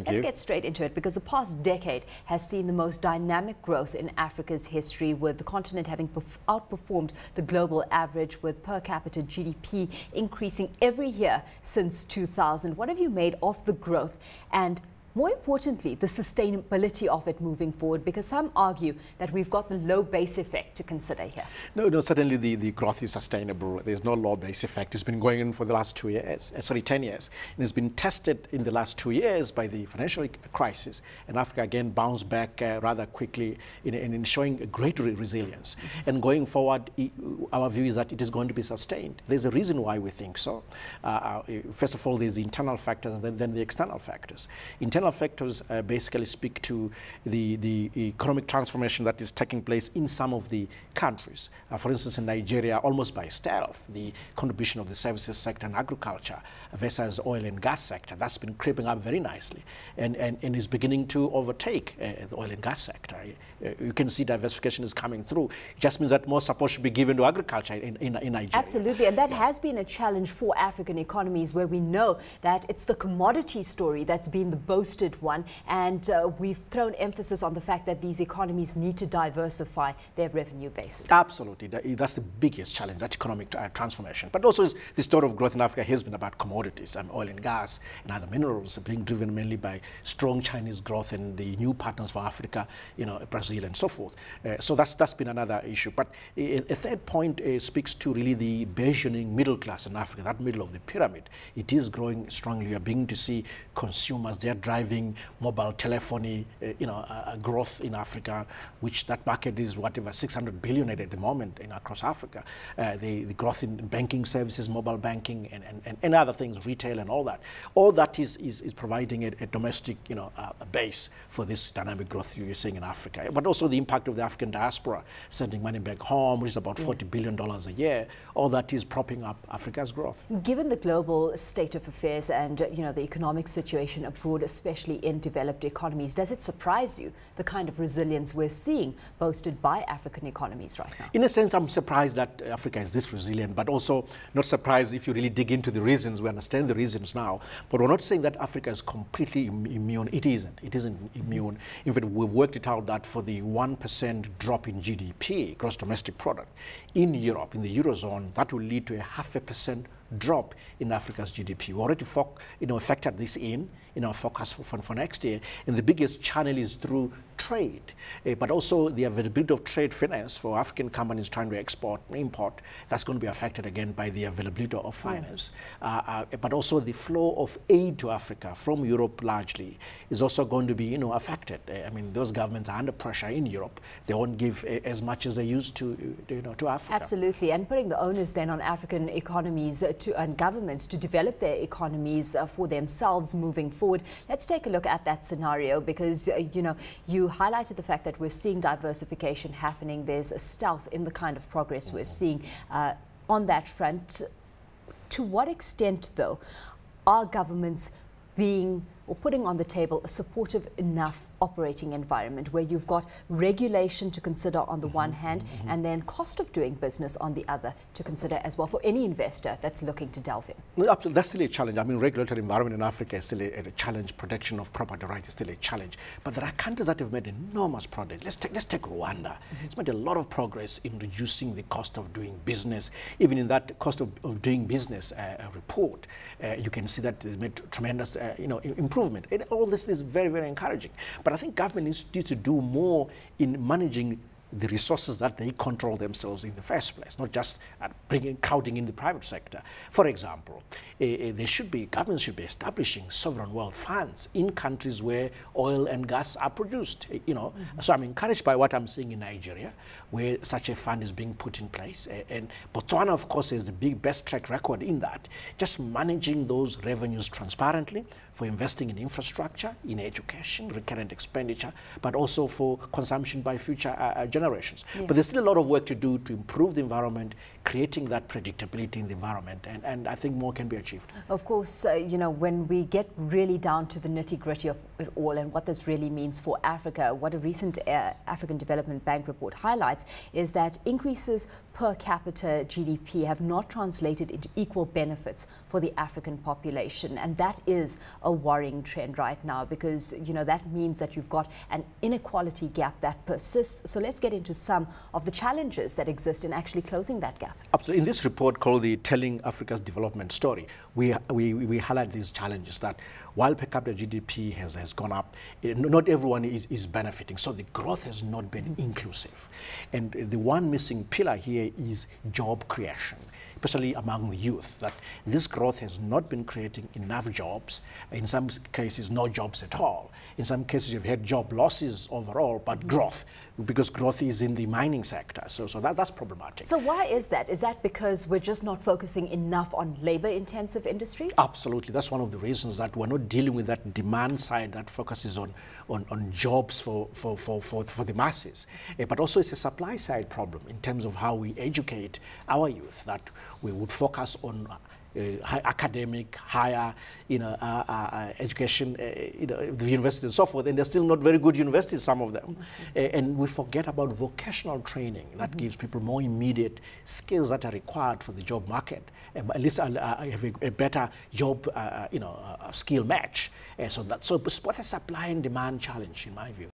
Let's get straight into it, because the past decade has seen the most dynamic growth in Africa's history, with the continent having outperformed the global average, with per capita GDP increasing every year since 2000. What have you made of the growth, and more importantly, the sustainability of it moving forward? Because some argue that we've got the low base effect to consider here. No, certainly the growth is sustainable. There's no low base effect. It's been going on for the last 10 years. And it's been tested in the last 2 years by the financial crisis. And Africa again bounced back rather quickly in showing a great resilience. And going forward, our view is that it is going to be sustained. There's a reason why we think so. First of all, there's the internal factors and then the external factors. Internal factors basically speak to the economic transformation that is taking place in some of the countries. For instance, in Nigeria, almost by stealth, the contribution of the services sector and agriculture versus oil and gas sector, that's been creeping up very nicely and is beginning to overtake the oil and gas sector. You can see diversification is coming through. It just means that more support should be given to agriculture in Nigeria. Absolutely, and that has been a challenge for African economies, where we know that it's the commodity story that's been the boasted one, and we've thrown emphasis on the fact that these economies need to diversify their revenue bases. Absolutely, that's the biggest challenge, that economic transformation. But also the story of growth in Africa has been about commodities, oil and gas and other minerals, being driven mainly by strong Chinese growth and the new partners for Africa, Brazil and so forth. So that's been another issue. But a third point speaks to really the burgeoning middle class in Africa, that middle of the pyramid. It is growing strongly. We are beginning to see consumers, they're driving mobile telephony, growth in Africa, which that market is whatever 600 billion at the moment across Africa. The growth in banking services, mobile banking, and other things, retail and all that. All that is providing a domestic, a base for this dynamic growth you're seeing in Africa. But also the impact of the African diaspora sending money back home, which is about $40 billion a year. All that is propping up Africa's growth. Given the global state of affairs and the economic situation abroad, especially in developed economies, does it surprise you the kind of resilience we're seeing boasted by African economies right now? In a sense, I'm surprised that Africa is this resilient, but also not surprised if you really dig into the reasons. We understand the reasons now, but we're not saying that Africa is completely immune. It isn't. It isn't immune. In fact, we've worked it out that for the 1% drop in GDP, gross domestic product, in Europe, in the Eurozone, that will lead to a 0.5% drop in Africa's GDP. We already factored this in our forecast for next year, and the biggest channel is through trade, but also the availability of trade finance for African companies trying to export and import. That's going to be affected again by the availability of finance, but also the flow of aid to Africa from Europe largely is also going to be affected. I mean, those governments are under pressure in Europe. They won't give as much as they used to Africa. Absolutely, and putting the onus then on African economies and governments to develop their economies for themselves moving forward. Let's take a look at that scenario, because you highlighted the fact that we're seeing diversification happening. There's a stealth in the kind of progress we're seeing on that front. To what extent, though, are governments being or putting on the table a supportive enough operating environment where you've got regulation to consider on the one hand and then cost of doing business on the other to consider as well for any investor that's looking to delve in? Well, absolutely, that's still a challenge. I mean, regulatory environment in Africa is still a challenge. Protection of property rights is still a challenge. But there are countries that have made enormous progress. Let's take Rwanda. It's made a lot of progress in reducing the cost of doing business. Even in that cost of doing business report, you can see that it's made tremendous improvement. And all this is very, very encouraging. But I think government needs to do more in managing the resources that they control themselves in the first place, not just crowding in the private sector. For example, governments should be establishing sovereign wealth funds in countries where oil and gas are produced. So I'm encouraged by what I'm seeing in Nigeria, where such a fund is being put in place. And Botswana, of course, is the best track record in that, just managing those revenues transparently for investing in infrastructure, in education, recurrent expenditure, but also for consumption by future generations. But there's still a lot of work to do to improve the environment, creating that predictability in the environment, and I think more can be achieved. Of course, you know, when we get really down to the nitty-gritty of it all and what this really means for Africa, what a recent African Development Bank report highlights is that increases per capita GDP have not translated into equal benefits for the African population, and that is a worrying trend right now, because you know that means that you've got an inequality gap that persists. So let's get into some of the challenges that exist in actually closing that gap. Absolutely. In this report called the Telling Africa's Development Story, we highlight these challenges that while per capita GDP has gone up, not everyone is benefiting. So the growth has not been inclusive. And the one missing pillar here is job creation, especially among the youth, that this growth has not been creating enough jobs. In some cases, no jobs at all. In some cases, you've had job losses overall, but growth, because growth is in the mining sector. So that's problematic. So why is that? Is that because we're just not focusing enough on labor-intensive industries? Absolutely. That's one of the reasons that we're not dealing with that demand side that focuses on jobs for the masses. But also it's a supply side problem in terms of how we educate our youth, that we would focus on high academic, higher, education, the universities and so forth, and they're still not very good universities, some of them. And we forget about vocational training that gives people more immediate skills that are required for the job market. At least have a better job, skill match. So it's both a supply and demand challenge, in my view.